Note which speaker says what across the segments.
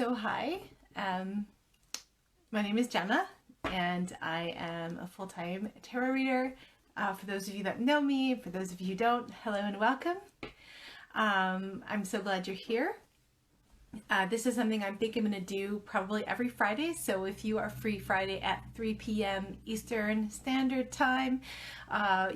Speaker 1: So hi, um, my name is Jenna and I am a full-time tarot reader. For those of you that know me, for those of you who don't, hello and welcome. I'm so glad you're here. This is something I'm thinking I'm going to do probably every Friday. So if you are free Friday at 3 p.m. Eastern Standard Time,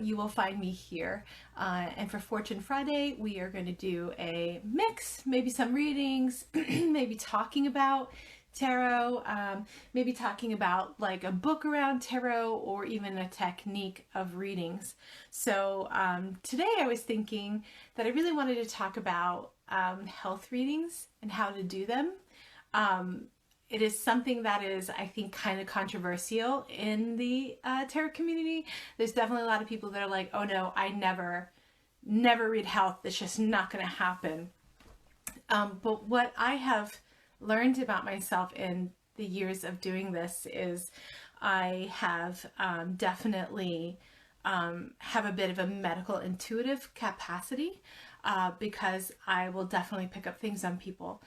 Speaker 1: you will find me here. And for Fortune Friday, we are going to do a mix, maybe some readings, maybe talking about tarot, maybe talking about like a book around tarot or even a technique of readings. So today I was thinking that I really wanted to talk about health readings and how to do them. It is something that is, I think, kind of controversial in the tarot community. There's definitely a lot of people that are like, oh no, I never read health. It's just not going to happen. But what I have learned about myself in the years of doing this is I have definitely have a bit of a medical intuitive capacity because I will definitely pick up things on people.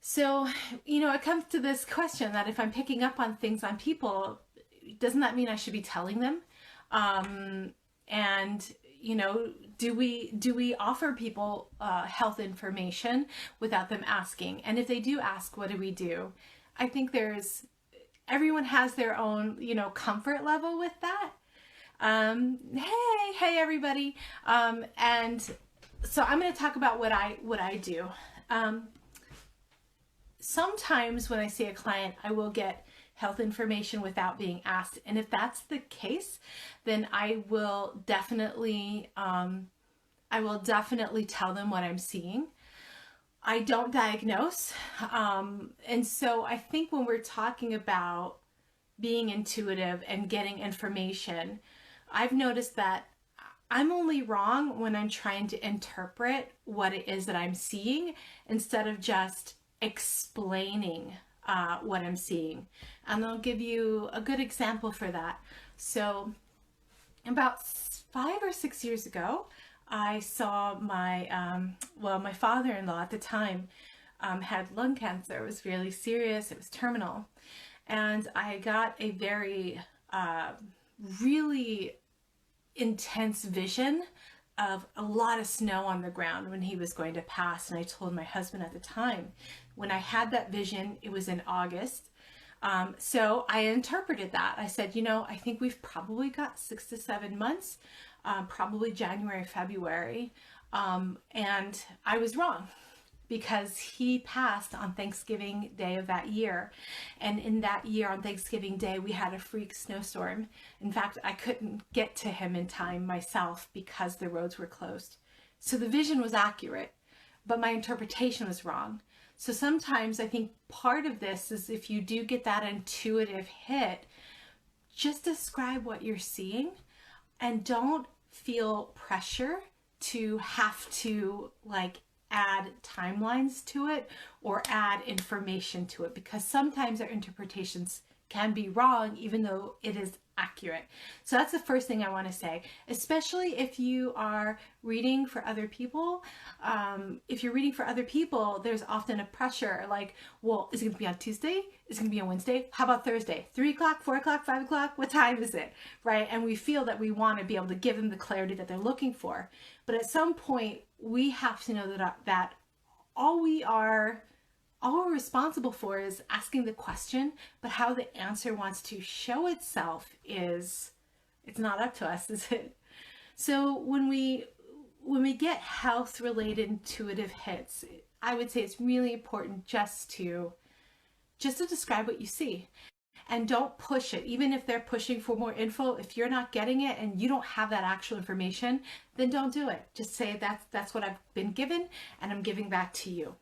Speaker 1: So, it comes to this question that if I'm picking up on things on people, doesn't that mean I should be telling them? Do we offer people health information without them asking? And if they do ask, what do we do? I think everyone has their own, comfort level with that. Hey everybody. And so I'm going to talk about what I do. Sometimes when I see a client, I will get health information without being asked. And if that's the case, then I will definitely tell them what I'm seeing. I don't diagnose. And so I think when we're talking about being intuitive and getting information, I've noticed that I'm only wrong when I'm trying to interpret what it is that I'm seeing instead of just explaining what I'm seeing. And I'll give you a good example for that. So about 5 or 6 years ago, I saw my father-in-law at the time had lung cancer. It was really serious. It was terminal. And I got a very, really intense vision of a lot of snow on the ground when he was going to pass. And I told my husband at the time, when I had that vision, it was in August. So I interpreted that. I said, I think we've probably got 6 to 7 months, probably January, February. And I was wrong because he passed on Thanksgiving Day of that year. And in that year on Thanksgiving Day, we had a freak snowstorm. In fact, I couldn't get to him in time myself because the roads were closed. So the vision was accurate, but my interpretation was wrong. So sometimes I think part of this is if you do get that intuitive hit, just describe what you're seeing and don't feel pressure to have to add timelines to it or add information to it, because sometimes our interpretations can be wrong even though it is accurate. So that's the first thing I want to say, especially if you are reading for other people. If you're reading for other people, there's often a pressure like, well, is it going to be on Tuesday? Is it going to be on Wednesday? How about Thursday? 3 o'clock, 4 o'clock, 5 o'clock? What time is it? Right? And we feel that we want to be able to give them the clarity that they're looking for. But at some point, we have to know that all we're responsible for is asking the question, but how the answer wants to show itself it's not up to us, is it? So when we get health related intuitive hits, I would say it's really important just to describe what you see. And don't push it. Even if they're pushing for more info, if you're not getting it and you don't have that actual information, then don't do it. Just say that's what I've been given and I'm giving back to you.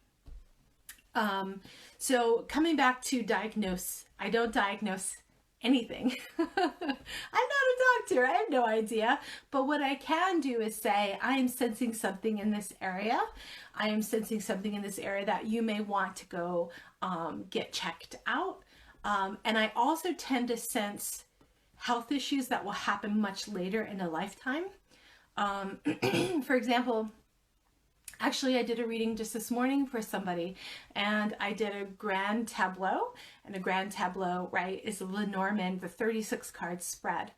Speaker 1: So coming back to diagnose, I don't diagnose anything. I'm not a doctor. I have no idea. But what I can do is say, I am sensing something in this area. I am sensing something in this area that you may want to go get checked out. And I also tend to sense health issues that will happen much later in a lifetime. For example, Actually, I did a reading just this morning for somebody, and I did a grand tableau, and a grand tableau, right, is the Lenormand, the 36 card spread.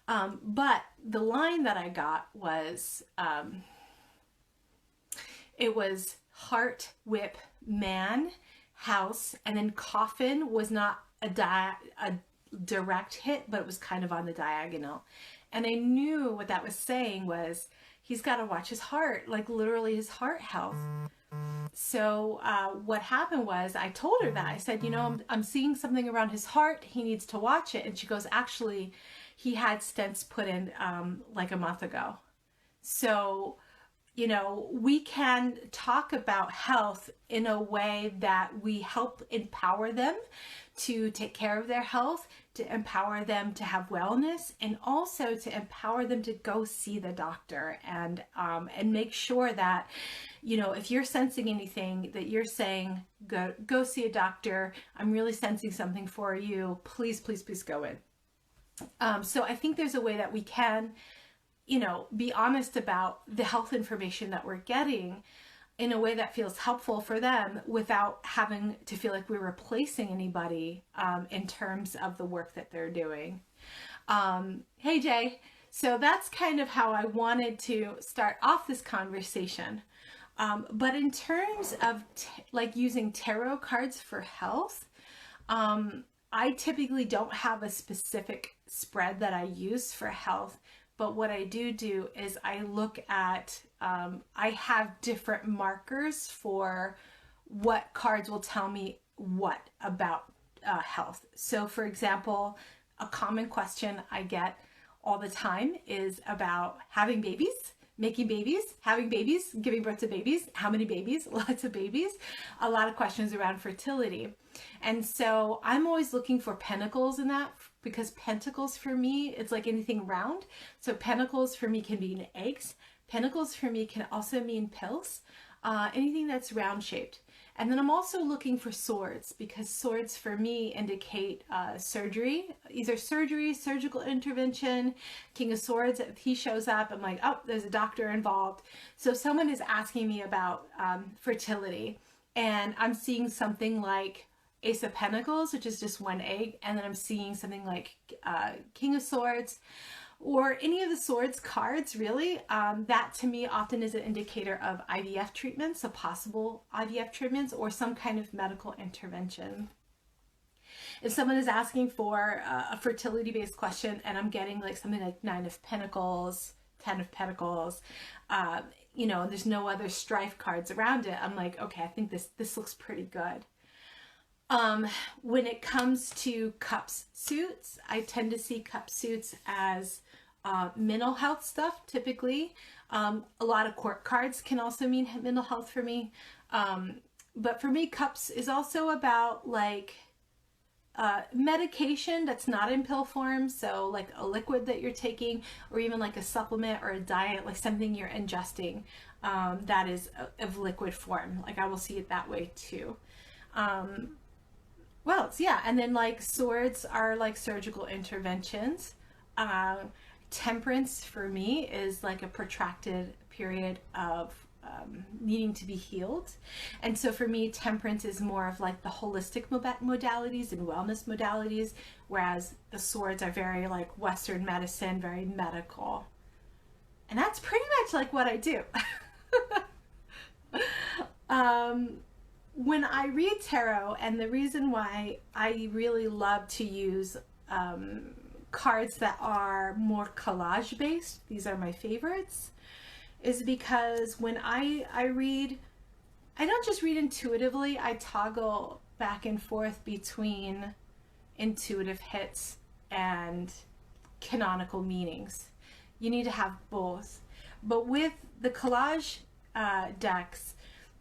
Speaker 1: But the line that I got was, it was heart, whip, man, house, and then coffin was not a direct hit, but it was kind of on the diagonal. And I knew what that was saying was, he's got to watch his heart, like literally his heart health. So what happened was, I told her that. I said, you know, I'm seeing something around his heart. He needs to watch it. And she goes, actually, he had stents put in like a month ago. So, you know, we can talk about health in a way that we help empower them to take care of their health, to empower them to have wellness, and also to empower them to go see the doctor and make sure that, you know, if you're sensing anything, that you're saying, go see a doctor. I'm really sensing something for you. Please, please, please go in. So I think there's a way that we can, you know, be honest about the health information that we're getting in a way that feels helpful for them without having to feel like we're replacing anybody in terms of the work that they're doing. Hey, Jay. So that's kind of how I wanted to start off this conversation. But in terms of like using tarot cards for health, I typically don't have a specific spread that I use for health. But what I do is I look at, I have different markers for what cards will tell me what about health. So for example, a common question I get all the time is about having babies, making babies, having babies, giving birth to babies, how many babies, lots of babies, a lot of questions around fertility. And so I'm always looking for pentacles in that, because pentacles for me, it's like anything round. So pentacles for me can mean eggs. Pentacles for me can also mean pills, anything that's round shaped. And then I'm also looking for swords, because swords for me indicate surgery, either surgery, surgical intervention. King of Swords, if he shows up, I'm like, oh, there's a doctor involved. So if someone is asking me about fertility, and I'm seeing something like Ace of Pentacles, which is just one egg, and then I'm seeing something like King of Swords, or any of the swords cards, really, that to me often is an indicator of IVF treatments, so possible IVF treatments, or some kind of medical intervention. If someone is asking for a fertility-based question, and I'm getting like something like 9 of Pentacles, 10 of Pentacles, you know, there's no other strife cards around it, I'm like, okay, I think this looks pretty good. When it comes to cups suits, I tend to see cup suits as mental health stuff, typically. A lot of court cards can also mean mental health for me. But for me, cups is also about like medication that's not in pill form. So like a liquid that you're taking, or even like a supplement or a diet, like something you're ingesting that is of liquid form. Like I will see it that way too. Well, yeah, and then like swords are like surgical interventions. Temperance for me is like a protracted period of needing to be healed. And so for me, temperance is more of like the holistic modalities and wellness modalities, whereas the swords are very like Western medicine, very medical. And that's pretty much like what I do. When I read tarot, and the reason why I really love to use cards that are more collage based, these are my favorites, is because when I read, I don't just read intuitively, I toggle back and forth between intuitive hits and canonical meanings. You need to have both. But with the collage decks,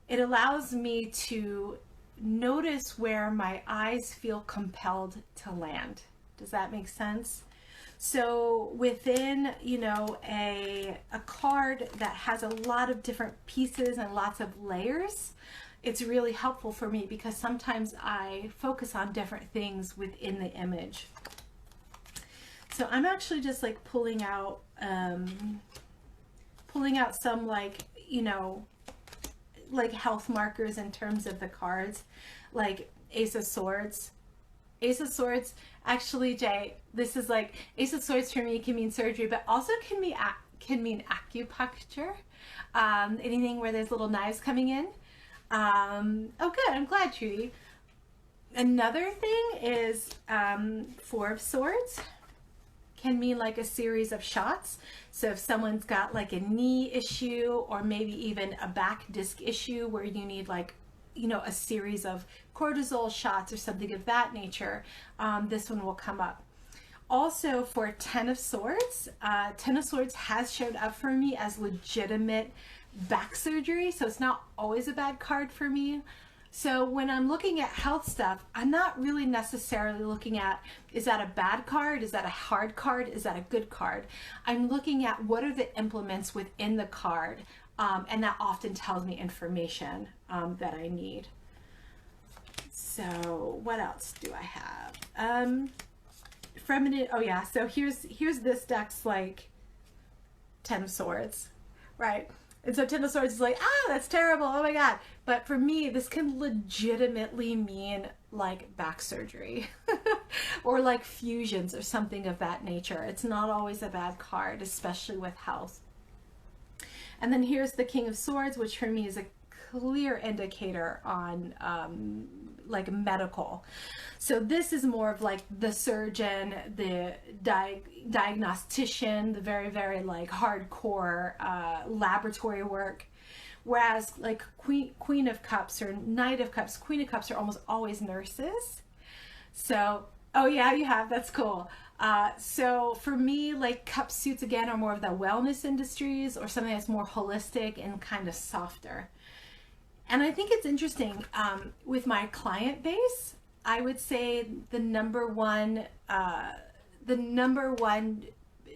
Speaker 1: it allows me to notice where my eyes feel compelled to land. Does that make sense? So within, you know, a card that has a lot of different pieces and lots of layers, it's really helpful for me because sometimes I focus on different things within the image. So I'm actually just like pulling out some like, you know, like health markers in terms of the cards, like Ace of Swords. Ace of Swords, actually, Jay, this is like Ace of Swords for me can mean surgery, but also can mean acupuncture. Anything where there's little knives coming in. Oh, good. I'm glad, Trudy. Another thing is Four of Swords can mean like a series of shots. So if someone's got like a knee issue or maybe even a back disc issue where you need like, you know, a series of cortisol shots or something of that nature, this one will come up. Also for Ten of Swords has showed up for me as legitimate back surgery. So it's not always a bad card for me. So when I'm looking at health stuff, I'm not really necessarily looking at, is that a bad card? Is that a hard card? Is that a good card? I'm looking at what are the implements within the card. And that often tells me information that I need. So what else do I have? Oh yeah, so here's this deck's like Ten of Swords, right? And so Ten of Swords is like, that's terrible, oh my God. But for me, this can legitimately mean like back surgery or like fusions or something of that nature. It's not always a bad card, especially with health. And then here's the King of Swords, which for me is a clear indicator on like medical. So this is more of like the surgeon, the diagnostician, the very, very like hardcore laboratory work. Whereas like Queen of Cups or Knight of Cups, Queen of Cups are almost always nurses. So, oh yeah, you have, that's cool. So for me, like cup suits again are more of the wellness industries or something that's more holistic and kind of softer. And I think it's interesting with my client base, I would say the number one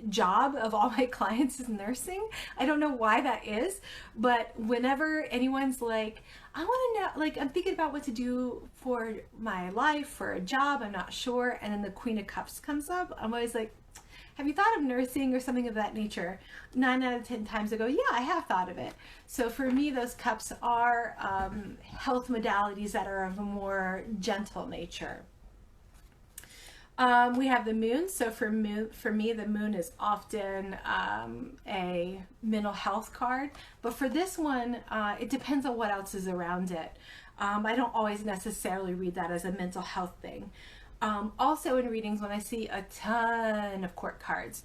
Speaker 1: job of all my clients is nursing. I don't know why that is, but whenever anyone's like, I want to know, like I'm thinking about what to do for my life, for a job, I'm not sure, and then the Queen of Cups comes up, I'm always like, have you thought of nursing or something of that nature? 9 out of 10 times I go, yeah, I have thought of it. So for me, those cups are health modalities that are of a more gentle nature. We have the moon. So for me, the moon is often a mental health card. But for this one, it depends on what else is around it. I don't always necessarily read that as a mental health thing. Also in readings, when I see a ton of court cards,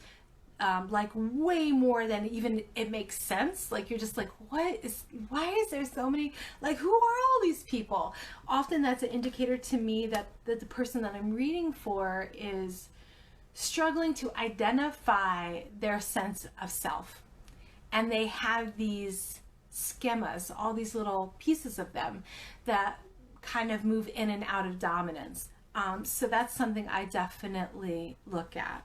Speaker 1: like way more than even it makes sense, like you're just like, why is there so many, like who are all these people? Often that's an indicator to me that the person that I'm reading for is struggling to identify their sense of self. And they have these schemas, all these little pieces of them that kind of move in and out of dominance. So that's something I definitely look at.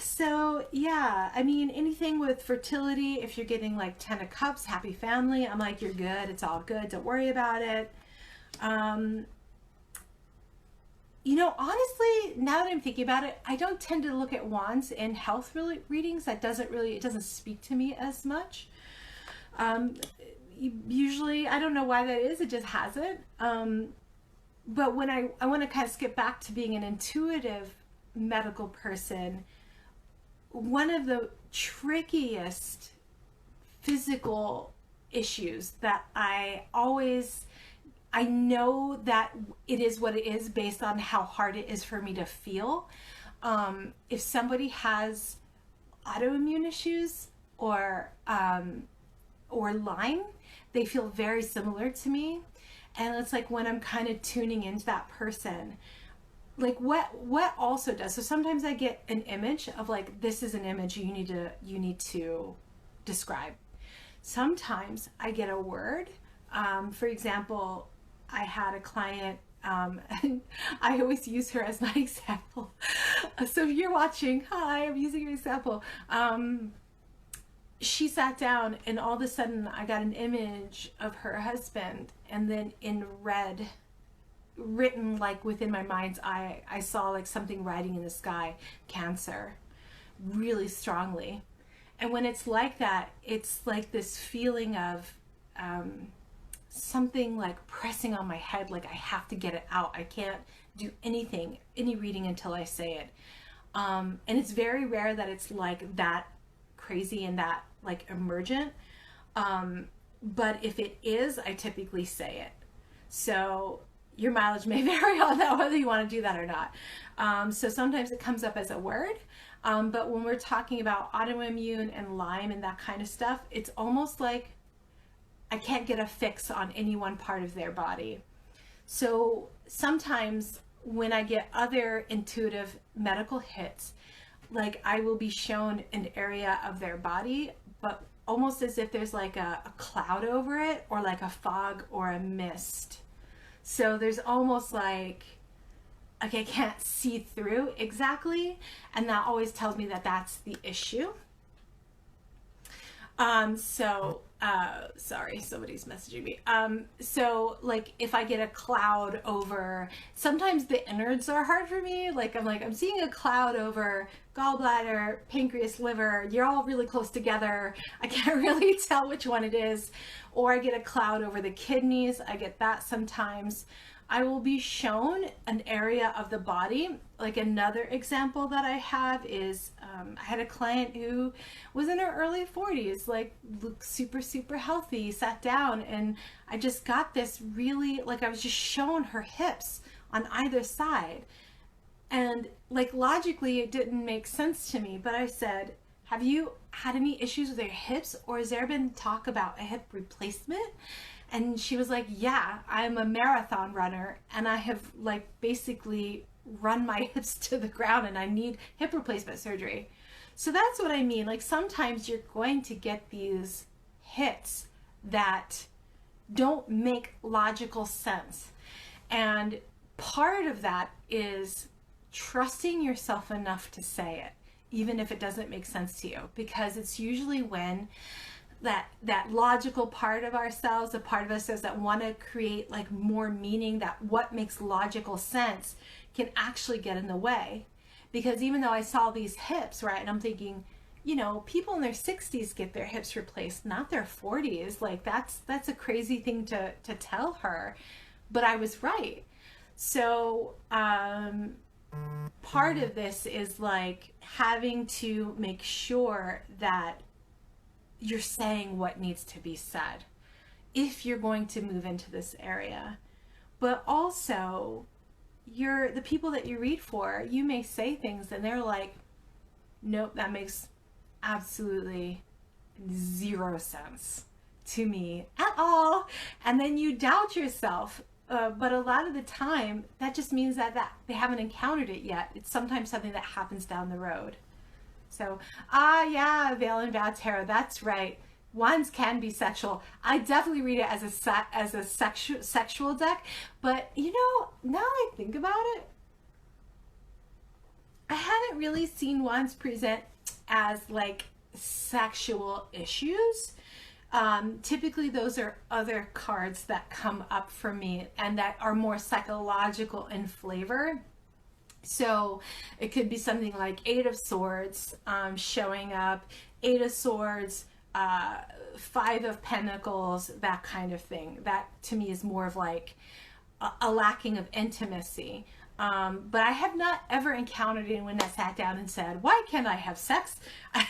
Speaker 1: So yeah, I mean, anything with fertility, if you're getting like 10 of Cups, happy family, I'm like, you're good, it's all good, don't worry about it. You know, honestly, now that I'm thinking about it, I don't tend to look at wands in health readings. It doesn't speak to me as much. Usually, I don't know why that is, it just hasn't. But when I want to kind of skip back to being an intuitive medical person, one of the trickiest physical issues that I know that it is what it is based on how hard it is for me to feel. If somebody has autoimmune issues or Lyme, they feel very similar to me. And it's like when I'm kind of tuning into that person, like what also does, so sometimes I get an image of like, this is an image you need to describe. Sometimes I get a word. For example, I had a client, and I always use her as my example. So if you're watching, hi, I'm using your example. She sat down and all of a sudden I got an image of her husband, and then in red, written like within my mind's eye, I saw like something writing in the sky, Cancer, really strongly. And when it's like that, it's like this feeling of something like pressing on my head, like I have to get it out. I can't do anything, any reading until I say it. And it's very rare that it's like that crazy and that like emergent. But if it is, I typically say it. So your mileage may vary on that, whether you want to do that or not. So sometimes it comes up as a word. But when we're talking about autoimmune and Lyme and that kind of stuff, it's almost like I can't get a fix on any one part of their body. So sometimes when I get other intuitive medical hits, like I will be shown an area of their body, but almost as if there's like a cloud over it, or like a fog or a mist. So there's almost like I can't see through exactly, and that always tells me that that's the issue. Sorry, somebody's messaging me. So like if I get a cloud over, sometimes the innards are hard for me. I'm seeing a cloud over gallbladder, pancreas, liver. You're all really close together. I can't really tell which one it is. Or I get a cloud over the kidneys. I get that sometimes. I will be shown an area of the body. Like another example that I have is I had a client who was in her early 40s, like looked super, super healthy, sat down, and I just got this really, like I was just shown her hips on either side. And like logically it didn't make sense to me, but I said, have you had any issues with your hips, or has there been talk about a hip replacement? And she was like, yeah, I'm a marathon runner and I have like basically run my hips to the ground and I need hip replacement surgery. So that's what I mean. Like sometimes you're going to get these hits that don't make logical sense. And part of that is trusting yourself enough to say it, even if it doesn't make sense to you, because it's usually when that logical part of ourselves, the part of us that want to create like more meaning, that what makes logical sense can actually get in the way. Because even though I saw these hips, right, and I'm thinking, you know, people in their 60s get their hips replaced, not their 40s. Like that's a crazy thing to tell her, but I was right. So part of this is like having to make sure that you're saying what needs to be said if you're going to move into this area. But also, the people that you read for, you may say things and they're like, nope, that makes absolutely zero sense to me at all. And then you doubt yourself. But a lot of the time, that just means that they haven't encountered it yet. It's sometimes something that happens down the road. So, yeah, Veil and Vow Tarot, that's right. Wands can be sexual. I definitely read it as a sexual deck, but you know, now I think about it, I haven't really seen Wands present as like sexual issues. Typically those are other cards that come up for me and that are more psychological in flavor. So it could be something like Eight of Swords showing up, Eight of Swords, Five of Pentacles, that kind of thing. That to me is more of like a lacking of intimacy. But I have not ever encountered anyone that sat down and said, why can't I have sex? I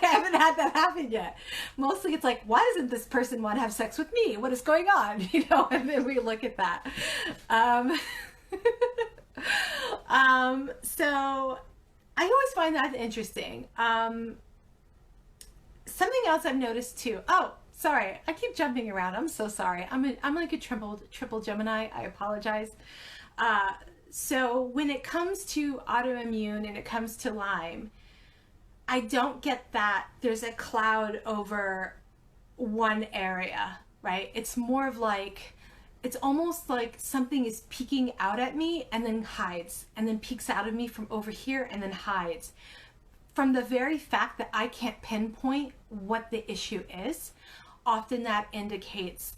Speaker 1: haven't had that happen yet. Mostly it's like, why doesn't this person want to have sex with me? What is going on? You know, and then we look at that. So I always find that interesting. Something else I've noticed too. Oh, sorry. I keep jumping around. I'm so sorry. I'm like a triple Gemini. I apologize. So when it comes to autoimmune and it comes to Lyme, I don't get that there's a cloud over one area, right? It's more of like, it's almost like something is peeking out at me and then hides, and then peeks out of me from over here and then hides. From the very fact that I can't pinpoint what the issue is, often that indicates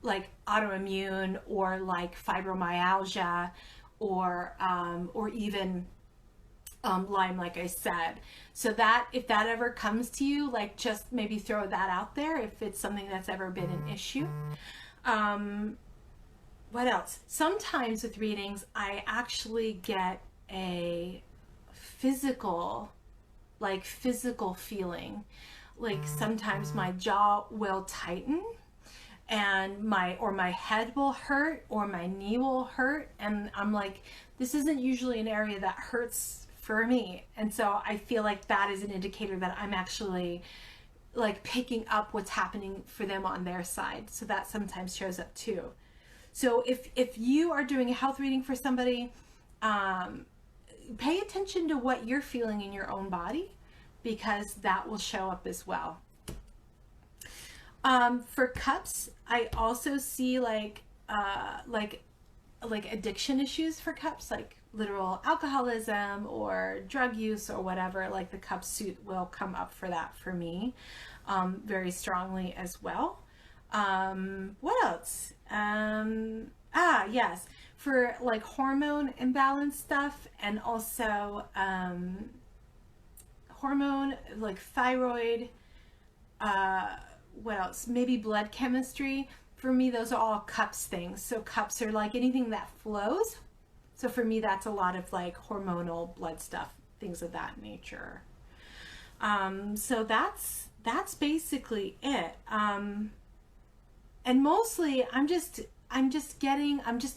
Speaker 1: like autoimmune or like fibromyalgia or even Lyme, like I said. So that if that ever comes to you, like just maybe throw that out there if it's something that's ever been an issue. What else? Sometimes with readings, I actually get a physical, like physical feeling. Like sometimes my jaw will tighten and my head will hurt or my knee will hurt, and I'm like, this isn't usually an area that hurts for me. And so I feel like that is an indicator that I'm actually like picking up what's happening for them on their side. So that sometimes shows up too. So if you are doing a health reading for somebody, pay attention to what you're feeling in your own body, because that will show up as well. For cups, I also see like addiction issues for cups, like literal alcoholism or drug use or whatever. Like the cup suit will come up for that for me, very strongly as well. What else? Yes, for like hormone imbalance stuff, and also hormone like thyroid, what else? Maybe blood chemistry. For me, those are all cups things. So cups are like anything that flows. So for me, that's a lot of like hormonal blood stuff, things of that nature. So that's basically it. And mostly I'm just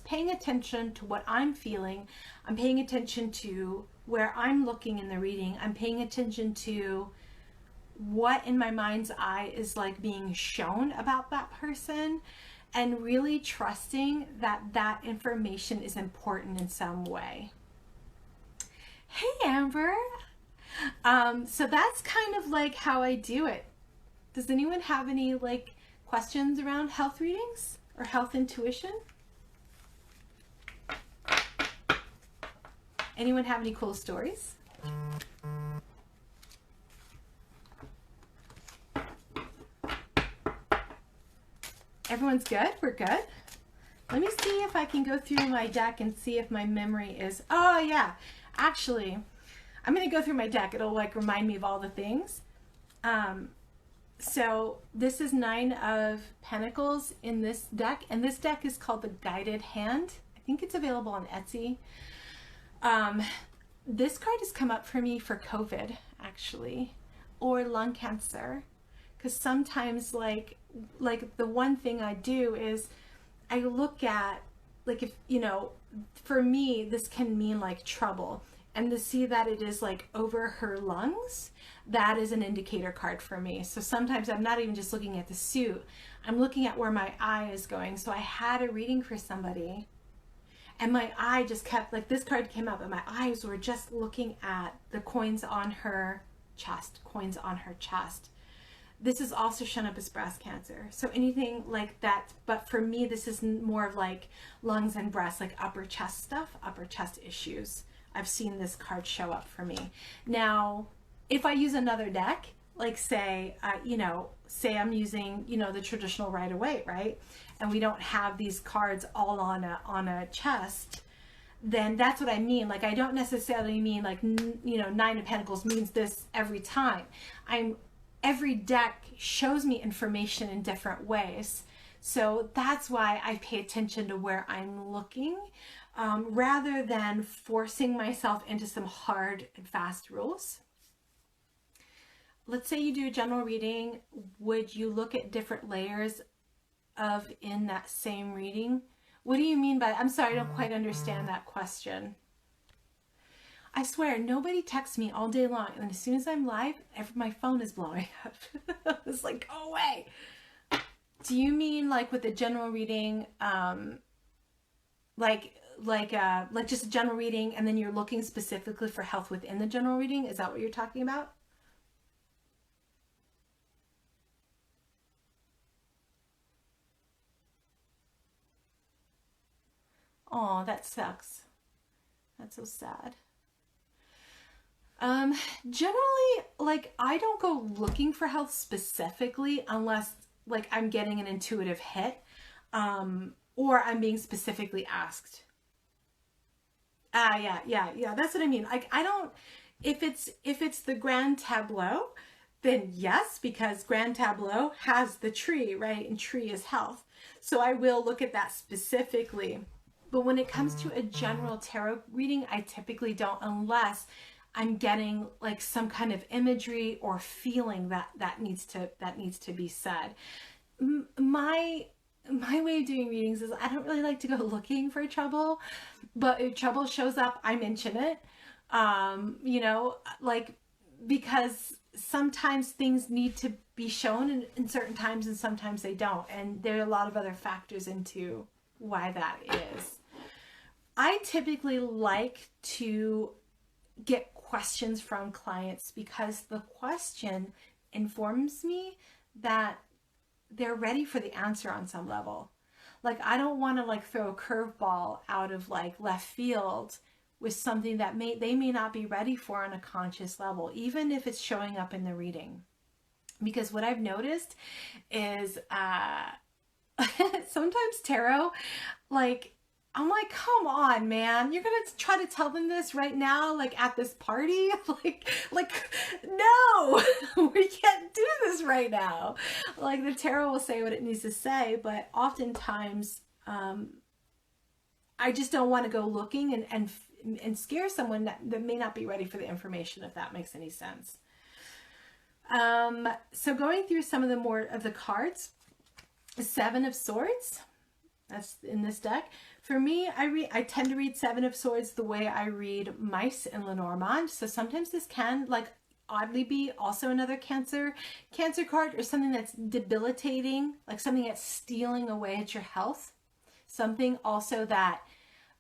Speaker 1: paying attention to what I'm feeling. I'm paying attention to where I'm looking in the reading. I'm paying attention to what in my mind's eye is like being shown about that person, and really trusting that that information is important in some way. Hey Amber. So that's kind of like how I do it. Does anyone have any like questions around health readings or health intuition? Anyone have any cool stories? Everyone's good? We're good? Let me see if I can go through my deck and see if my memory is... Oh, yeah. Actually, I'm going to go through my deck. It'll like remind me of all the things. So this is 9 of Pentacles in this deck. And this deck is called the Guided Hand. I think it's available on Etsy. This card has come up for me for COVID, actually, or lung cancer. Because sometimes like the one thing I do is I look at, like, if, you know, for me, this can mean like trouble. And to see that it is like over her lungs, that is an indicator card for me. So sometimes I'm not even just looking at the suit, I'm looking at where my eye is going. So I had a reading for somebody and my eye just kept, like, this card came up and my eyes were just looking at the coins on her chest, coins on her chest. This is also shown up as breast cancer. So anything like that, but for me, this is more of like lungs and breast, like upper chest stuff, upper chest issues. I've seen this card show up for me. Now, if I use another deck, like say, say I'm using, the traditional Rider-Waite, right? And we don't have these cards all on a chest, then that's what I mean. Like, I don't necessarily mean like, 9 of Pentacles means this every time. Every deck shows me information in different ways. So that's why I pay attention to where I'm looking, rather than forcing myself into some hard and fast rules. Let's say you do a general reading. Would you look at different layers in that same reading? What do you mean by, I'm sorry, I don't quite understand that question. I swear, nobody texts me all day long, and as soon as I'm live, my phone is blowing up. It's like, go away. Do you mean like with a general reading, like just a general reading, and then you're looking specifically for health within the general reading? Is that what you're talking about? Oh, that sucks. That's so sad. Generally, like, I don't go looking for health specifically unless like I'm getting an intuitive hit, or I'm being specifically asked. Yeah. That's what I mean. Like, I don't, if it's the grand tableau, then yes, because grand tableau has the tree, right? And tree is health. So I will look at that specifically. But when it comes to a general tarot reading, I typically don't, unless I'm getting like some kind of imagery or feeling that needs to be said. My way of doing readings is I don't really like to go looking for trouble, but if trouble shows up, I mention it. Like, because sometimes things need to be shown in certain times and sometimes they don't. And there are a lot of other factors into why that is. I typically like to get questions from clients because the question informs me that they're ready for the answer on some level. Like, I don't want to like throw a curveball out of like left field with something that they may not be ready for on a conscious level, even if it's showing up in the reading. Because what I've noticed is sometimes tarot, like, I'm like, come on, man, you're gonna try to tell them this right now, like at this party? like, no, we can't do this right now. Like, the tarot will say what it needs to say, but oftentimes, I just don't want to go looking and scare someone that may not be ready for the information, if that makes any sense. So going through some of the more of the cards, Seven of Swords, that's in this deck. For me, I tend to read Seven of Swords the way I read Mice and Lenormand. So sometimes this can like oddly be also another cancer card, or something that's debilitating, like something that's stealing away at your health. Something also that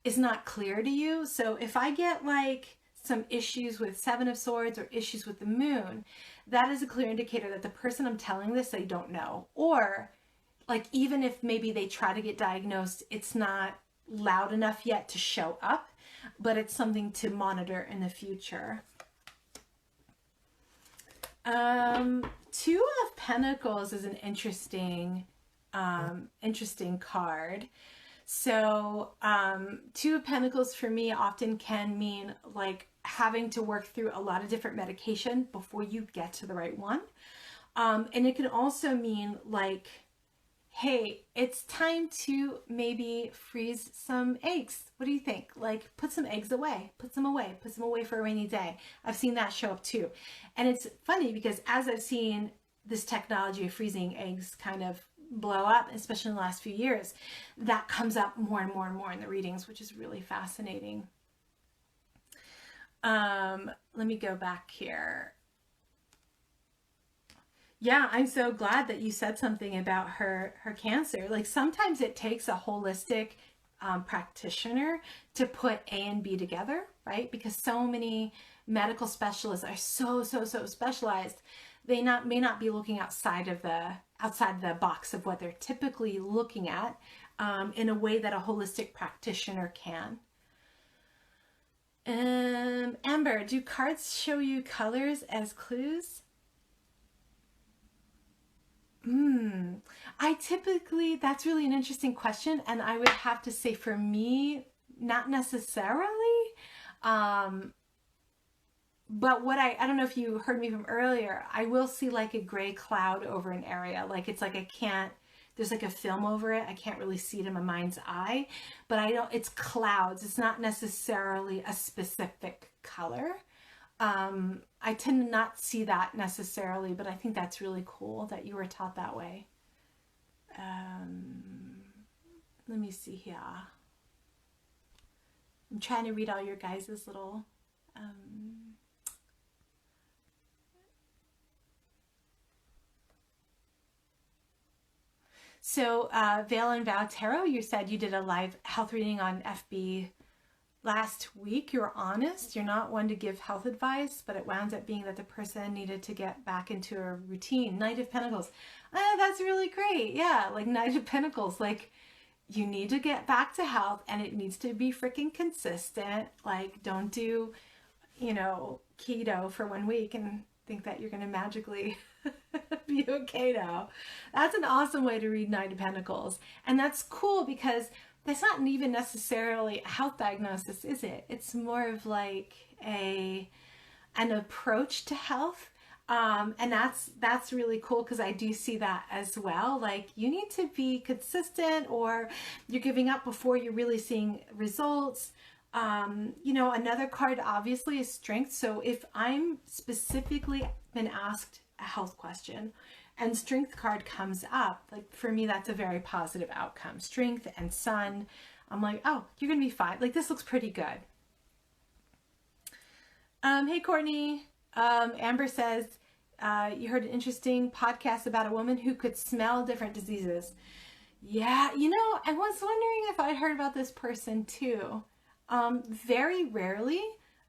Speaker 1: is not clear to you. So if I get like some issues with Seven of Swords or issues with the moon, that is a clear indicator that the person I'm telling this, they don't know. Or like, even if maybe they try to get diagnosed, it's not loud enough yet to show up, but it's something to monitor in the future. Two of Pentacles is an interesting card. So Two of Pentacles for me often can mean like having to work through a lot of different medication before you get to the right one. And it can also mean like, hey, it's time to maybe freeze some eggs. What do you think? Like, put some eggs away, put some away for a rainy day. I've seen that show up too. And it's funny because as I've seen this technology of freezing eggs kind of blow up, especially in the last few years, that comes up more and more and more in the readings, which is really fascinating. Let me go back here. Yeah, I'm so glad that you said something about her cancer. Like, sometimes it takes a holistic practitioner to put A and B together, right? Because so many medical specialists are so specialized. They may not be looking outside the box of what they're typically looking at in a way that a holistic practitioner can. Amber, do cards show you colors as clues? I typically, that's really an interesting question. And I would have to say for me, not necessarily. But what I don't know if you heard me from earlier, I will see like a gray cloud over an area. Like, it's like there's like a film over it. I can't really see it in my mind's eye, but it's clouds. It's not necessarily a specific color. I tend to not see that necessarily, but I think that's really cool that you were taught that way. Let me see here. I'm trying to read all your guys' little, So, Vale and Val Tarot, you said you did a live health reading on FB last week. You were honest. You're not one to give health advice, but it wound up being that the person needed to get back into a routine. Knight of Pentacles. That's really great. Yeah, like Knight of Pentacles. Like, you need to get back to health, and it needs to be freaking consistent. Like, don't do, keto for 1 week and think that you're going to magically be okay now. That's an awesome way to read Knight of Pentacles. And that's cool because that's not even necessarily a health diagnosis, is it? It's more of like an approach to health. And that's really cool, because I do see that as well. Like, you need to be consistent, or you're giving up before you're really seeing results. You know, another card obviously is strength. So if I'm specifically been asked a health question and strength card comes up, like, for me, that's a very positive outcome. Strength and sun, I'm like, oh, you're gonna be fine. Like, this looks pretty good. Hey, Courtney. Amber says, you heard an interesting podcast about a woman who could smell different diseases. Yeah, you know, I was wondering if I'd heard about this person too. Very rarely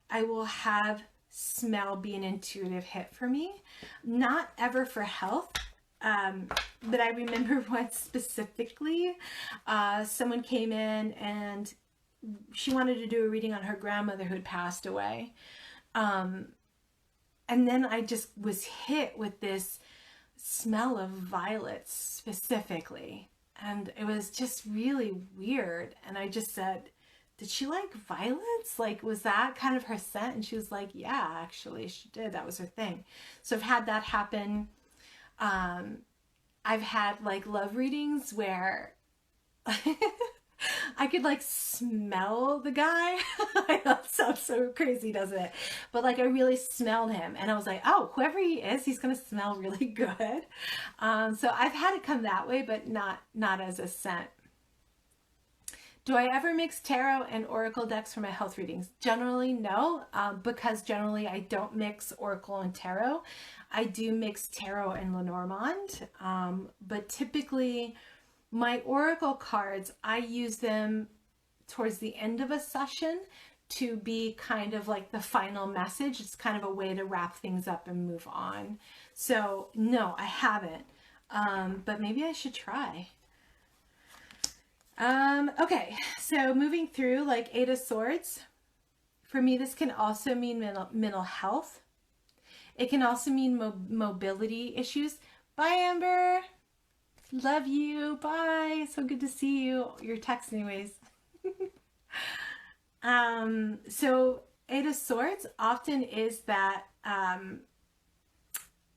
Speaker 1: I will have smell be an intuitive hit for me. Not ever for health. But I remember once specifically, someone came in and she wanted to do a reading on her grandmother who had passed away. And then I just was hit with this smell of violets specifically. And it was just really weird. And I just said, did she like violets? Like, was that kind of her scent? And she was like, yeah, actually she did. That was her thing. So I've had that happen. I've had like love readings where I could like smell the guy. I know it sounds so crazy, doesn't it? But like, I really smelled him and I was like, oh, whoever he is, he's going to smell really good. So I've had it come that way, but not as a scent. Do I ever mix tarot and oracle decks for my health readings? Generally, no, because generally I don't mix oracle and tarot. I do mix tarot and Lenormand, but typically my oracle cards, I use them towards the end of a session to be kind of like the final message. It's kind of a way to wrap things up and move on. So no, I haven't, but maybe I should try. Okay, so moving through, like, Eight of Swords. For me, this can also mean mental health. It can also mean mobility issues. Bye, Amber. Love you. Bye. So good to see you. Your text anyways. So Eight of Swords often is that,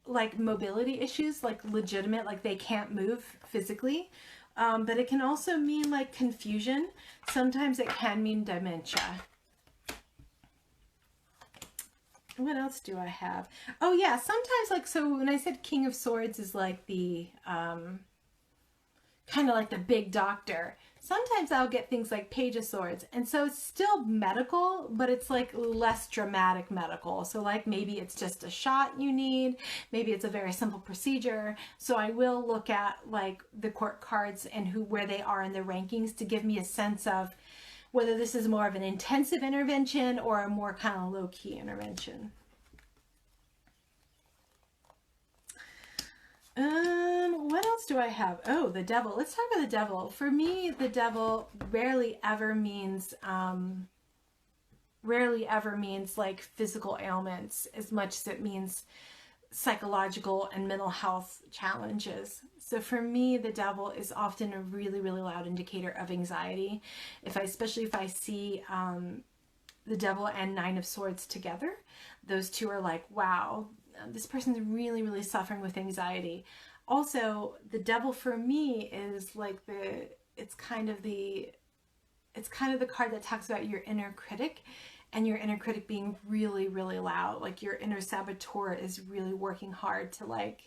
Speaker 1: like, mobility issues, like legitimate, like they can't move physically. But it can also mean like confusion. Sometimes it can mean dementia. What else do I have? Oh yeah, sometimes, like, so when I said King of Swords is like the, kind of like the big doctor. Sometimes I'll get things like Page of Swords. And so it's still medical, but it's like less dramatic medical. So like maybe it's just a shot you need. Maybe it's a very simple procedure. So I will look at like the court cards and where they are in the rankings to give me a sense of whether this is more of an intensive intervention or a more kind of low-key intervention. What else do I have? Oh, the devil. Let's talk about the devil. For me, the devil rarely ever means like physical ailments as much as it means psychological and mental health challenges. So for me, the devil is often a really, really loud indicator of anxiety. Especially if I see the devil and Nine of Swords together, those two are like, wow, this person's really, really suffering with anxiety. Also, the devil for me is like it's kind of the card that talks about your inner critic, and your inner critic being really, really loud. Like your inner saboteur is really working hard to like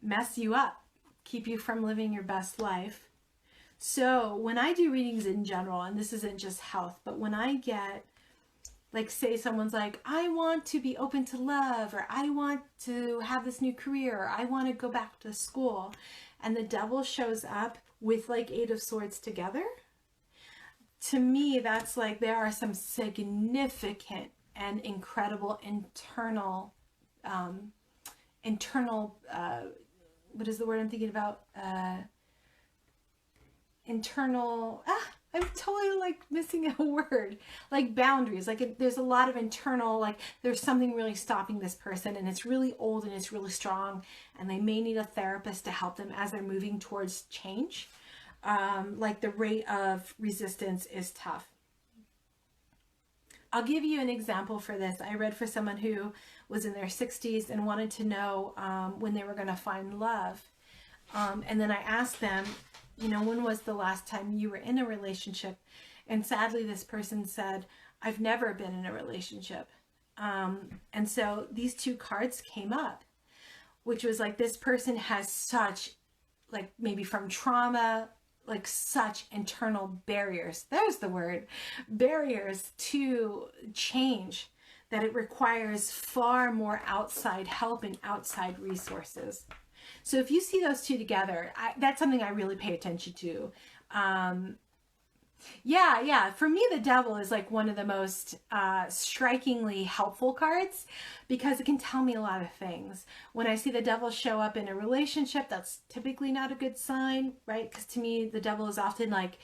Speaker 1: mess you up, keep you from living your best life. So when I do readings in general, and this isn't just health, but when I get, like, say someone's like, I want to be open to love, or I want to have this new career, or I want to go back to school, and the devil shows up with like Eight of Swords together, to me, that's like there are some significant and incredible internal, what is the word I'm thinking about? I'm totally like missing a word, like boundaries. Like there's a lot of internal, like there's something really stopping this person, and it's really old and it's really strong, and they may need a therapist to help them as they're moving towards change. like the rate of resistance is tough. I'll give you an example for this. I read for someone who was in their 60s and wanted to know when they were going to find love. And then I asked them, you know, when was the last time you were in a relationship? And sadly, this person said, I've never been in a relationship. And so these two cards came up, which was like, this person has such, like, maybe from trauma, like such internal barriers. There's the word, barriers to change, that it requires far more outside help and outside resources. So if you see those two together, that's something I really pay attention to. Yeah. For me, the devil is like one of the most strikingly helpful cards, because it can tell me a lot of things. When I see the devil show up in a relationship, that's typically not a good sign, right? Because to me, the devil is often like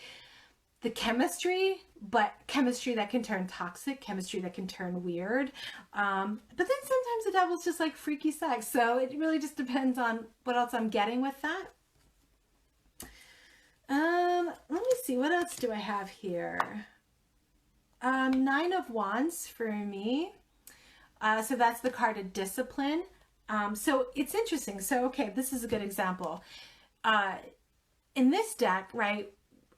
Speaker 1: the chemistry, but chemistry that can turn toxic, chemistry that can turn weird. But then sometimes the devil's just like freaky sex. So it really just depends on what else I'm getting with that. Let me see, what else do I have here? 9 of Wands for me. So that's the card of discipline. So it's interesting. So, okay, this is a good example. In this deck, right,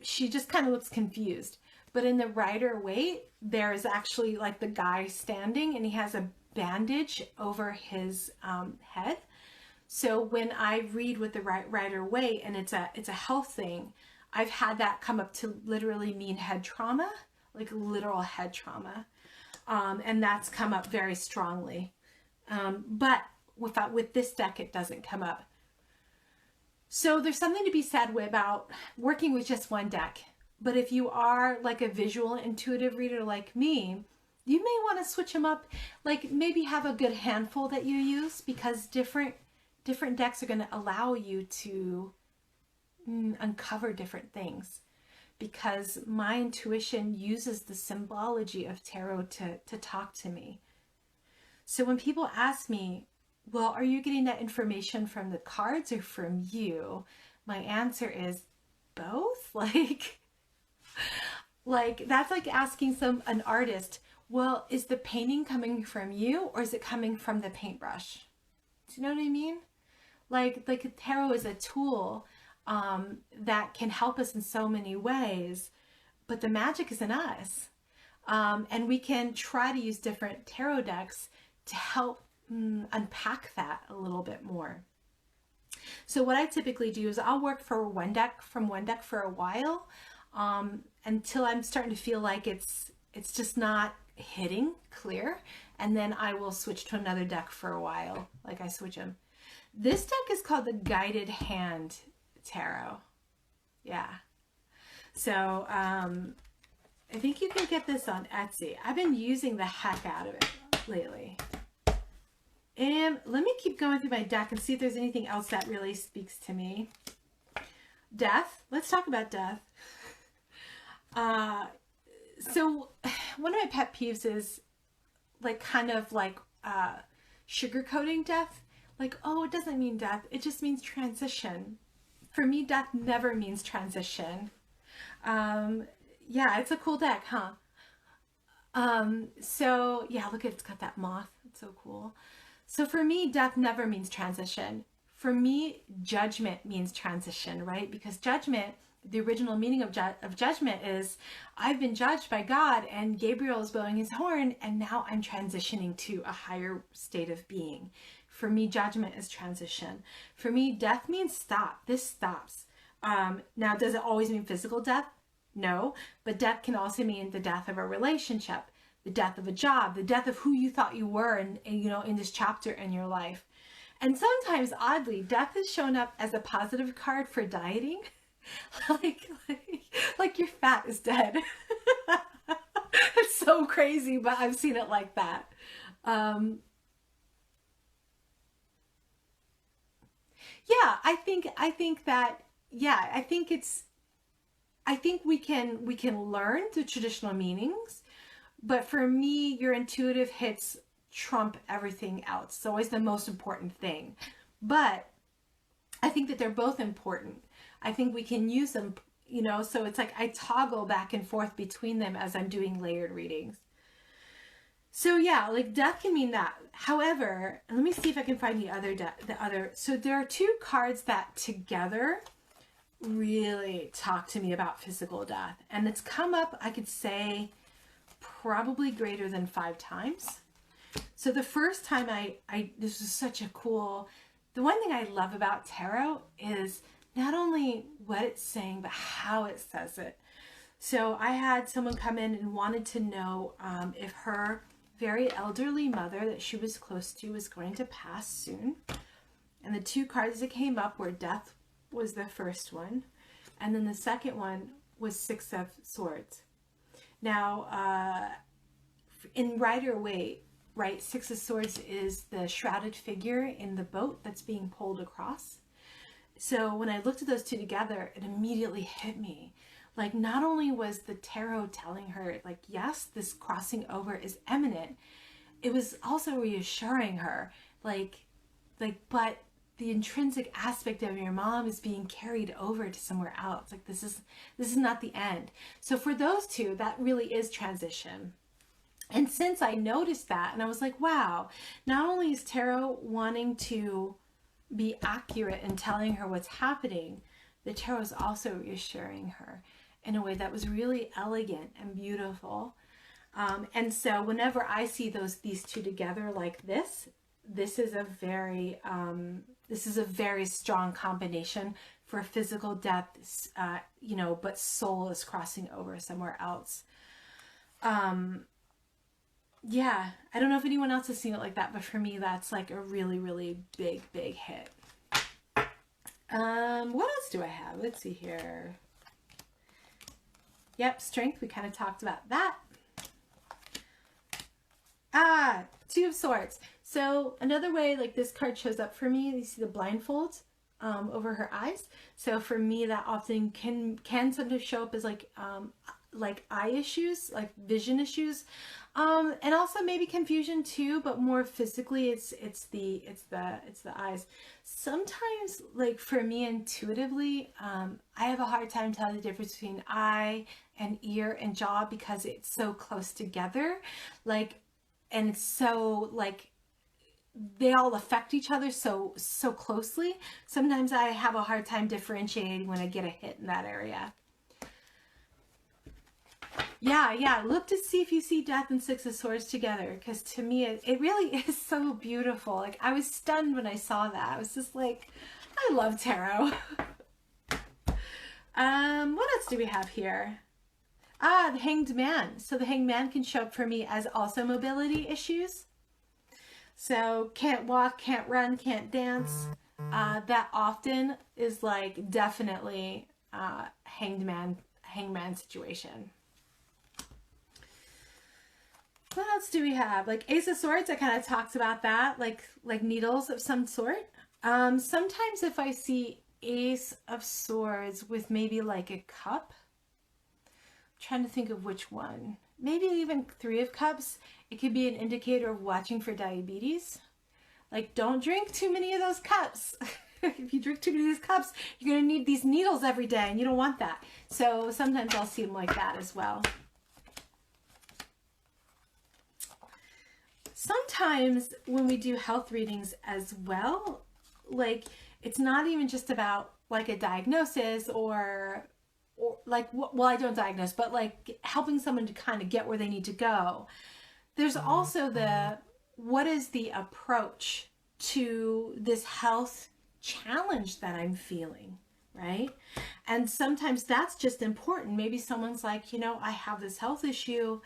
Speaker 1: she just kind of looks confused. But in the Rider-Waite, there is actually like the guy standing, and he has a bandage over his head. So when I read with the Rider-Waite, and it's a health thing, I've had that come up to literally mean head trauma, like literal head trauma. And that's come up very strongly. But with this deck, it doesn't come up. So there's something to be said about working with just one deck. But if you are like a visual intuitive reader like me, you may want to switch them up. Like maybe have a good handful that you use, because different decks are going to allow you to uncover different things, because my intuition uses the symbology of tarot to talk to me. So when people ask me, well, are you getting that information from the cards or from you? My answer is both. Like that's like asking an artist, well, is the painting coming from you or is it coming from the paintbrush? Do you know what I mean? Like tarot is a tool that can help us in so many ways, but the magic is in us. And we can try to use different tarot decks to help unpack that a little bit more. So what I typically do is I'll work from one deck for a while, until I'm starting to feel like it's just not hitting clear, and then I will switch to another deck for a while. Like I switch them. This deck is called the Guided Hand Tarot. Yeah. So I think you can get this on Etsy. I've been using the heck out of it lately. And let me keep going through my deck and see if there's anything else that really speaks to me. Death. Let's talk about death. So one of my pet peeves is like kind of like sugarcoating death. Like, oh, it doesn't mean death. It just means transition. For me, death never means transition. Yeah, it's a cool deck, huh? So yeah, look at it's got that moth. It's so cool. So for me, death never means transition. For me, judgment means transition, right? Because judgment, the original meaning of judgment is, I've been judged by God and Gabriel is blowing his horn, and now I'm transitioning to a higher state of being. For me, judgment is transition. For me, death means stop. This stops. Now, does it always mean physical death? No, but death can also mean the death of a relationship, the death of a job, the death of who you thought you were in this chapter in your life. And sometimes, oddly, death has shown up as a positive card for dieting. like your fat is dead. It's so crazy, but I've seen it like that. Yeah, I think we can learn the traditional meanings, but for me, your intuitive hits trump everything else. It's always the most important thing. But I think that they're both important. I think we can use them you know, so it's like I toggle back and forth between them as I'm doing layered readings. So yeah, like death can mean that. However, let me see if I can find the other. So there are two cards that together really talk to me about physical death, and it's come up, I could say, probably greater than 5 times. So the first time this was such a cool, the one thing I love about tarot is not only what it's saying, but how it says it. So I had someone come in and wanted to know if her very elderly mother that she was close to was going to pass soon. And the 2 cards that came up were death was the first one. And then the second one was 6 of Swords. Now, in Rider-Waite, right, 6 of Swords is the shrouded figure in the boat that's being pulled across. So when I looked at those 2 together, it immediately hit me. Like, not only was the tarot telling her, like, yes, this crossing over is imminent, it was also reassuring her, like, but the intrinsic aspect of your mom is being carried over to somewhere else. Like, this is not the end. So for those 2, that really is transition. And since I noticed that, and I was like, wow, not only is tarot wanting to be accurate in telling her what's happening, the tarot is also reassuring her in a way that was really elegant and beautiful. And so whenever I see these 2 together like this is a very strong combination for physical death, you know, but soul is crossing over somewhere else. Yeah, I don't know if anyone else has seen it like that, but for me, that's like a really, really big hit. What else do I have? Let's see here. Yep, strength, we kind of talked about that. 2 of Swords. So another way like this card shows up for me, you see the blindfold over her eyes. So for me, that often can sometimes show up as like eye issues, like vision issues, and also maybe confusion too, but more physically, it's the eyes. Sometimes, like for me intuitively, I have a hard time telling the difference between eye and ear and jaw because it's so close together, like, and it's so like they all affect each other so closely. Sometimes I have a hard time differentiating when I get a hit in that area. Yeah, look to see if you see death and 6 of Swords together, because to me it really is so beautiful. Like, I was stunned when I saw that. I was just like, I love tarot. What else do we have here? The Hanged Man. So the Hanged Man can show up for me as also mobility issues. So can't walk, can't run, can't dance. That often is like definitely hangman situation. What else do we have? Like Ace of Swords, I kind of talked about that, like needles of some sort. Sometimes if I see Ace of Swords with maybe like a cup, I'm trying to think of which one. Maybe even 3 of Cups, it could be an indicator of watching for diabetes. Like, don't drink too many of those cups. If you drink too many of these cups, you're going to need these needles every day, and you don't want that. So sometimes I'll see them like that as well. Sometimes when we do health readings as well, like, it's not even just about like a diagnosis or like, well, I don't diagnose, but like helping someone to kind of get where they need to go. There's also what is the approach to this health challenge that I'm feeling, right? And sometimes that's just important. Maybe someone's like, you know, I have this health issue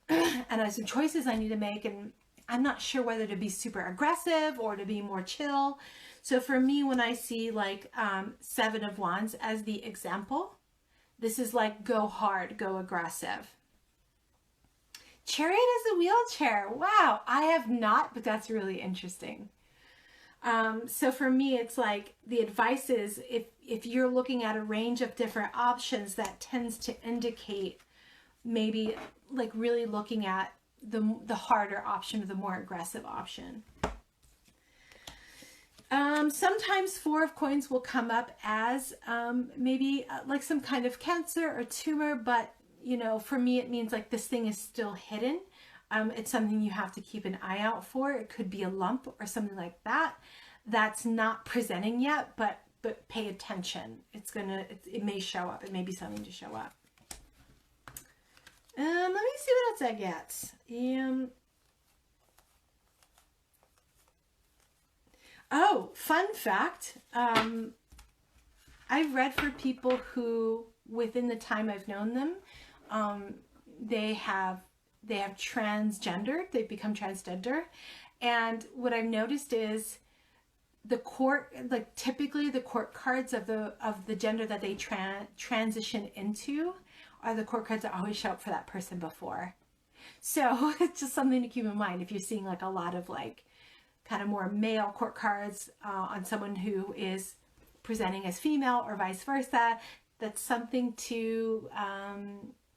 Speaker 1: and I have some choices I need to make, and I'm not sure whether to be super aggressive or to be more chill. So for me, when I see like 7 of Wands as the example, this is like go hard, go aggressive. Chariot as a wheelchair. Wow, I have not, but that's really interesting. So for me, it's like the advice is if you're looking at a range of different options, that tends to indicate maybe like really looking at the harder option or the more aggressive option. Sometimes Four of Coins will come up as maybe like some kind of cancer or tumor, but you know, for me it means like this thing is still hidden. It's something you have to keep an eye out for. It could be a lump or something like that that's not presenting yet, but pay attention. It may show up. It may be something to show up. Let me see what else I get. Oh, fun fact. I've read for people who, within the time I've known them, they have transgendered. They've become transgender, and what I've noticed is the court, like typically the court cards of the gender that they transition into are the court cards that always show up for that person before. So it's just something to keep in mind if you're seeing like a lot of like kind of more male court cards on someone who is presenting as female or vice versa. That's something to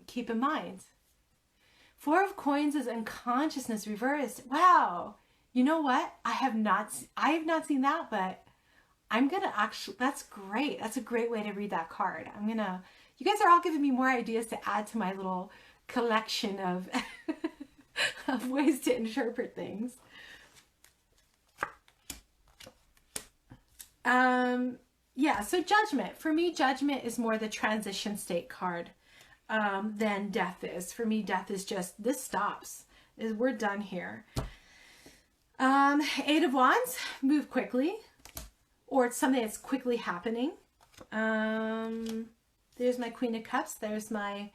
Speaker 1: keep in mind. Four of Coins is unconsciousness reversed. Wow. You know what? I have not seen that, but I'm going to actually, that's great. That's a great way to read that card. You guys are all giving me more ideas to add to my little collection of, of ways to interpret things. Yeah, so Judgment. For me, Judgment is more the transition state card than Death is. For me, Death is just, this stops. We're done here. Eight of Wands, move quickly. Or it's something that's quickly happening. There's my Queen of Cups. There's my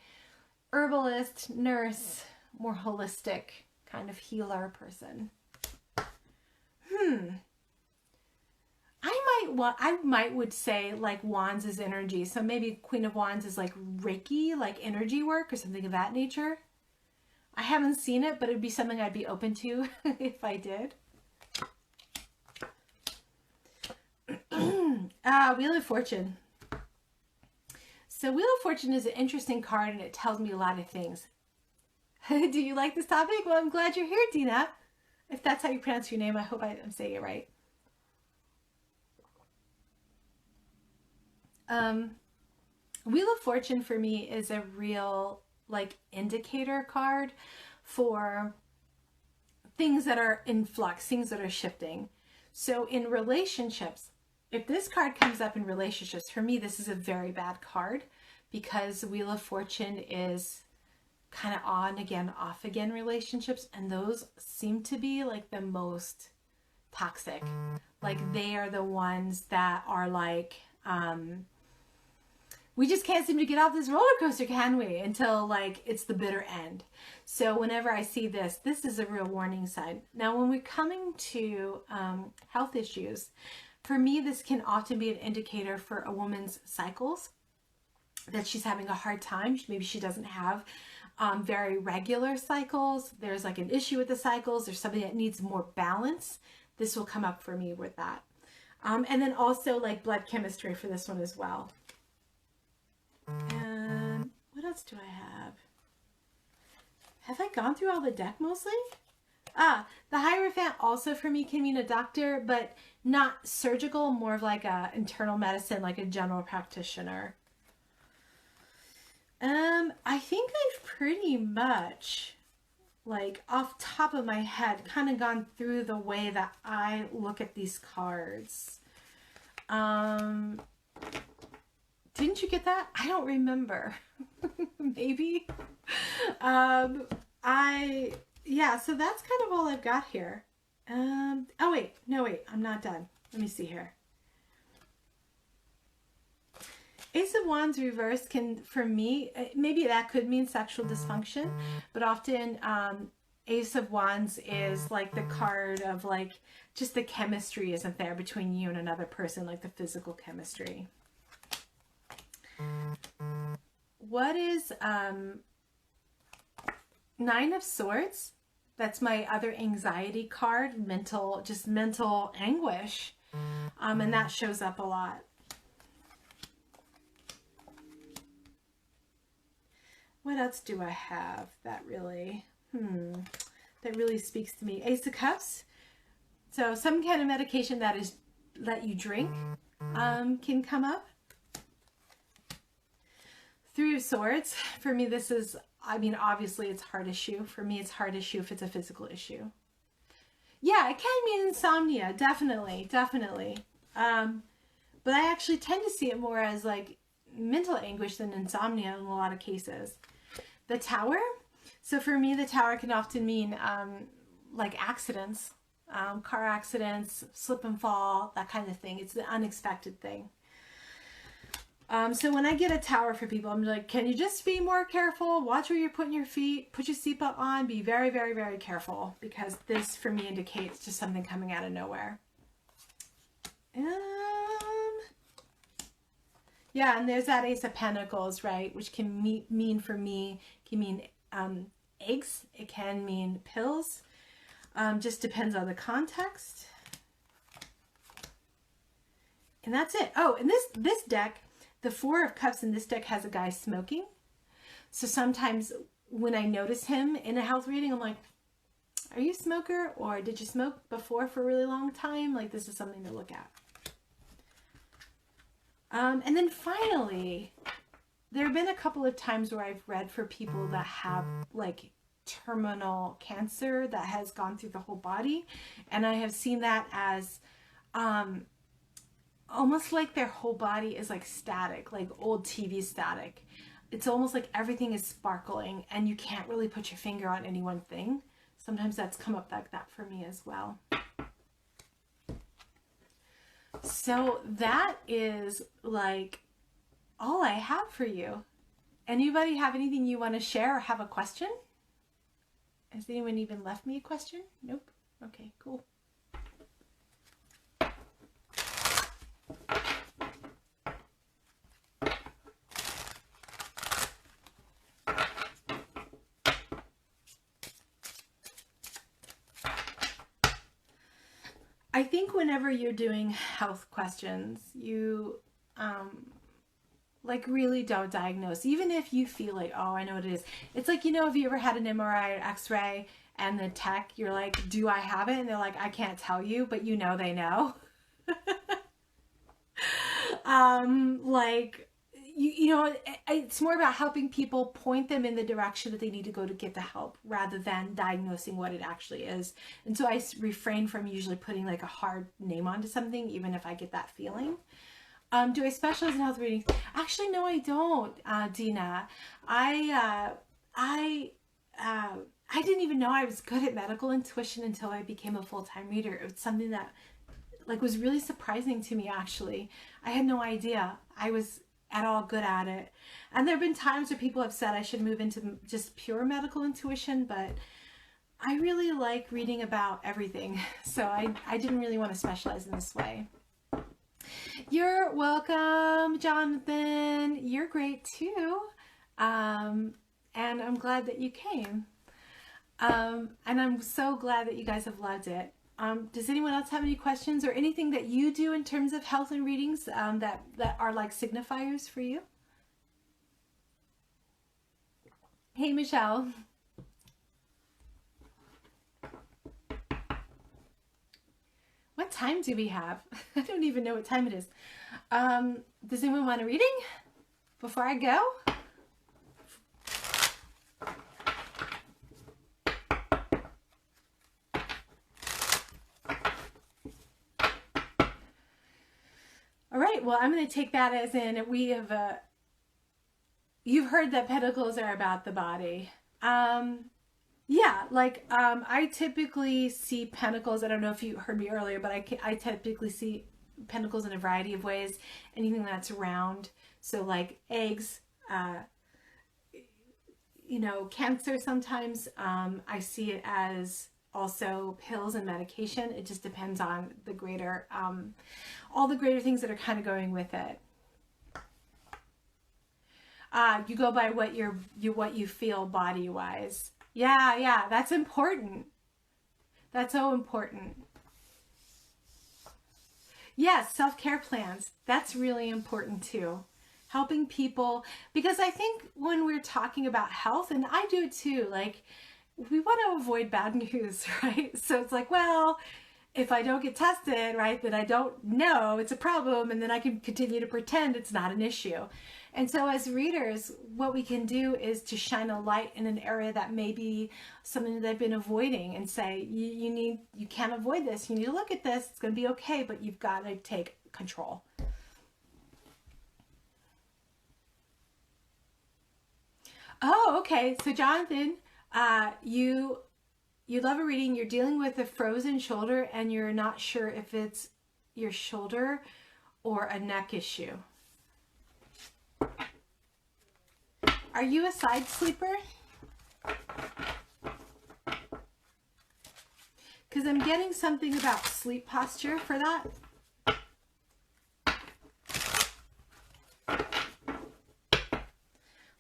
Speaker 1: herbalist, nurse, more holistic kind of healer person. I might would say like Wands is energy. So maybe Queen of Wands is like Reiki, like energy work or something of that nature. I haven't seen it, but it'd be something I'd be open to if I did. Wheel of Fortune. So Wheel of Fortune is an interesting card and it tells me a lot of things. Do you like this topic? Well, I'm glad you're here, Dina. If that's how you pronounce your name, I hope I'm saying it right. Wheel of Fortune for me is a real like indicator card for things that are in flux, things that are shifting. So in relationships, if this card comes up in relationships, for me, this is a very bad card because Wheel of Fortune is kind of on again, off again relationships. And those seem to be like the most toxic. Like they are the ones that are like, we just can't seem to get off this roller coaster, can we? Until like it's the bitter end. So whenever I see this, this is a real warning sign. Now, when we're coming to health issues, for me, this can often be an indicator for a woman's cycles, that she's having a hard time. Maybe she doesn't have very regular cycles. There's like an issue with the cycles. There's something that needs more balance. This will come up for me with that. And then also like blood chemistry for this one as well. And what else do I have? Have I gone through all the deck mostly? The Hierophant also for me can mean a doctor, but not surgical, more of like a internal medicine, like a general practitioner. I think I've pretty much, like off top of my head, kind of gone through the way that I look at these cards. Didn't you get that? I don't remember. Maybe. Yeah, so that's kind of all I've got here. Oh wait, no wait, I'm not done. Let me see here. Ace of Wands reversed can, for me, maybe that could mean sexual dysfunction, but often Ace of Wands is like the card of like, just the chemistry isn't there between you and another person, like the physical chemistry. What is Nine of Swords? That's my other anxiety card, just mental anguish. And that shows up a lot. What else do I have that really, that really speaks to me? Ace of Cups. So some kind of medication that is let you drink can come up. Three of Swords. For me, this is, I mean, obviously it's heart issue. For me, it's heart issue if it's a physical issue. Yeah, it can mean insomnia. Definitely, definitely. But I actually tend to see it more as like mental anguish than insomnia in a lot of cases. The Tower. So for me, the Tower can often mean like accidents, car accidents, slip and fall, that kind of thing. It's the unexpected thing. So when I get a Tower for people, I'm like, can you just be more careful? Watch where you're putting your feet. Put your seatbelt on. Be very, very, very careful, because this for me indicates just something coming out of nowhere. Yeah, and there's that Ace of Pentacles, right? Which can mean for me, can mean eggs. It can mean pills. Just depends on the context. And that's it. Oh, and this deck, the Four of Cups in this deck has a guy smoking. So sometimes when I notice him in a health reading, I'm like, are you a smoker? Or did you smoke before for a really long time? Like, this is something to look at. And then finally, there have been a couple of times where I've read for people that have like terminal cancer that has gone through the whole body. And I have seen that as almost like their whole body is like static, like old TV static. It's almost like everything is sparkling and you can't really put your finger on any one thing. Sometimes that's come up like that for me as well. So that is like all I have for you. Anybody have anything you want to share or have a question? Has anyone even left me a question? Nope. Okay, cool. I think whenever you're doing health questions, you like really don't diagnose. Even if you feel like, oh, I know what it is. It's like, you know, have you ever had an MRI or X-ray and the tech, you're like, do I have it? And they're like, I can't tell you, but you know they know. Like, you know, it's more about helping people, point them in the direction that they need to go to get the help rather than diagnosing what it actually is. And so I refrain from usually putting like a hard name onto something, even if I get that feeling. Do I specialize in health readings? Actually, no, I don't, Dina. I didn't even know I was good at medical intuition until I became a full-time reader. It was something that like was really surprising to me, actually. I had no idea I was at all good at it. And there have been times where people have said I should move into just pure medical intuition, but I really like reading about everything. So I didn't really want to specialize in this way. You're welcome, Jonathan. You're great too. And I'm glad that you came. And I'm so glad that you guys have loved it. Does anyone else have any questions or anything that you do in terms of health and readings that are like signifiers for you? Hey, Michelle. What time do we have? I don't even know what time it is. Does anyone want a reading before I go? All right, well, I'm going to take that as in we have you've heard that pentacles are about the body. Yeah, like I typically see pentacles. I don't know if you heard me earlier, but I typically see pentacles in a variety of ways. Anything that's round, so like eggs, you know, cancer sometimes. I see it as also pills and medication. It just depends on the greater, all the greater things that are kind of going with it. You go by what what you feel body wise. Yeah, that's important. That's so important. Yes, self-care plans. That's really important too. Helping people, because I think when we're talking about health, and I do too, like we want to avoid bad news, right? So it's like, well, If I don't get tested, right, then I don't know it's a problem, and then I can continue to pretend it's not an issue. And so as readers, what we can do is to shine a light in an area that may be something that I've been avoiding and say, you can't avoid this. You need to look at this. It's going to be okay, but you've got to take control. Oh, okay. So Jonathan, you love a reading. You're dealing with a frozen shoulder and you're not sure if it's your shoulder or a neck issue. Are you a side sleeper? Because I'm getting something about sleep posture for that.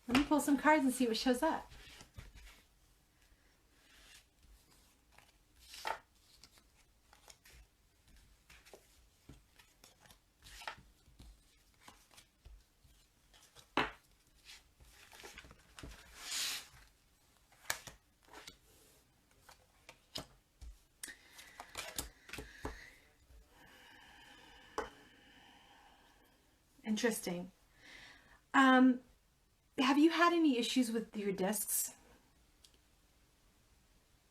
Speaker 1: Let me pull some cards and see what shows up. Interesting. Have you had any issues with your discs?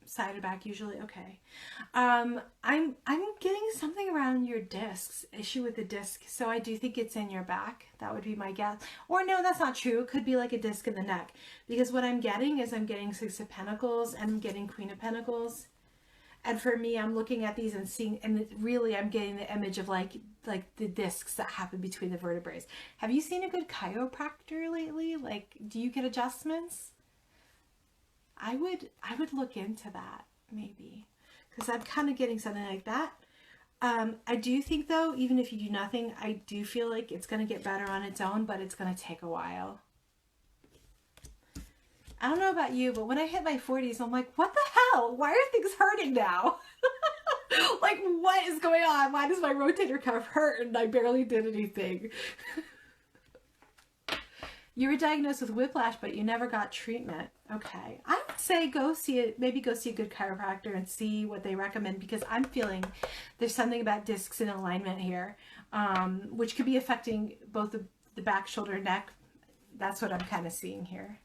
Speaker 1: Side or back usually? Okay. I'm getting something around your discs, issue with the disc. So I do think it's in your back. That would be my guess. Or no, that's not true. It could be like a disc in the neck. Because what I'm getting is I'm getting Six of Pentacles and I'm getting Queen of Pentacles. And for me, I'm looking at these and seeing, and really I'm getting the image of like the discs that happen between the vertebrae. Have you seen a good chiropractor lately? Like, do you get adjustments? I would look into that maybe, because I'm kind of getting something like that. I do think though, even if you do nothing, I do feel like it's going to get better on its own, but it's going to take a while. I don't know about you, but when I hit my 40s, I'm like, what the hell? Why are things hurting now? Like, what is going on? Why does my rotator cuff hurt and I barely did anything? You were diagnosed with whiplash, but you never got treatment. Okay. I would say go see it. Maybe go see a good chiropractor and see what they recommend, because I'm feeling there's something about discs in alignment here, which could be affecting both the back, shoulder, neck. That's what I'm kind of seeing here.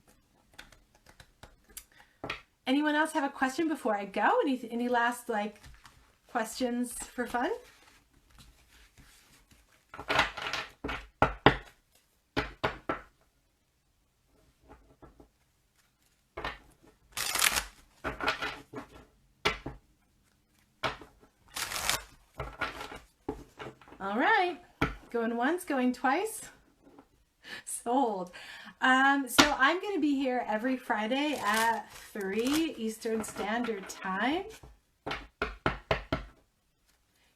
Speaker 1: Anyone else have a question before I go? Any last like questions for fun? All right, going once, going twice. Sold. So I'm going to be here every Friday at 3 Eastern Standard Time.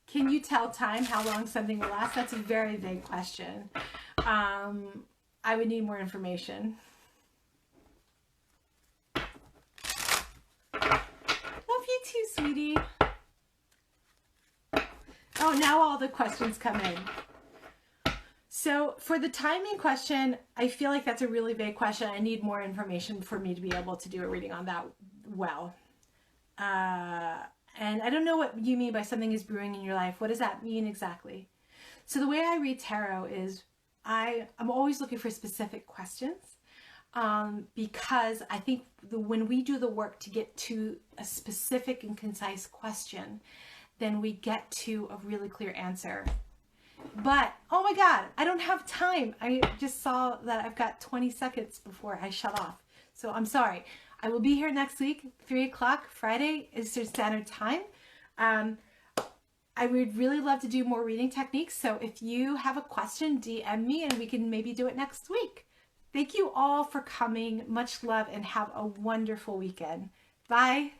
Speaker 1: Can you tell time how long something will last? That's a very vague question. I would need more information. Love you too, sweetie. Oh, now all the questions come in. So for the timing question, I feel like that's a really vague question. I need more information for me to be able to do a reading on that well. And I don't know what you mean by something is brewing in your life. What does that mean exactly? So the way I read tarot is I'm always looking for specific questions, because I think when we do the work to get to a specific and concise question, then we get to a really clear answer. But, oh my God, I don't have time. I just saw that I've got 20 seconds before I shut off. So I'm sorry. I will be here next week, 3 o'clock, Friday, Eastern Standard Time. I would really love to do more reading techniques. So if you have a question, DM me and we can maybe do it next week. Thank you all for coming. Much love and have a wonderful weekend. Bye.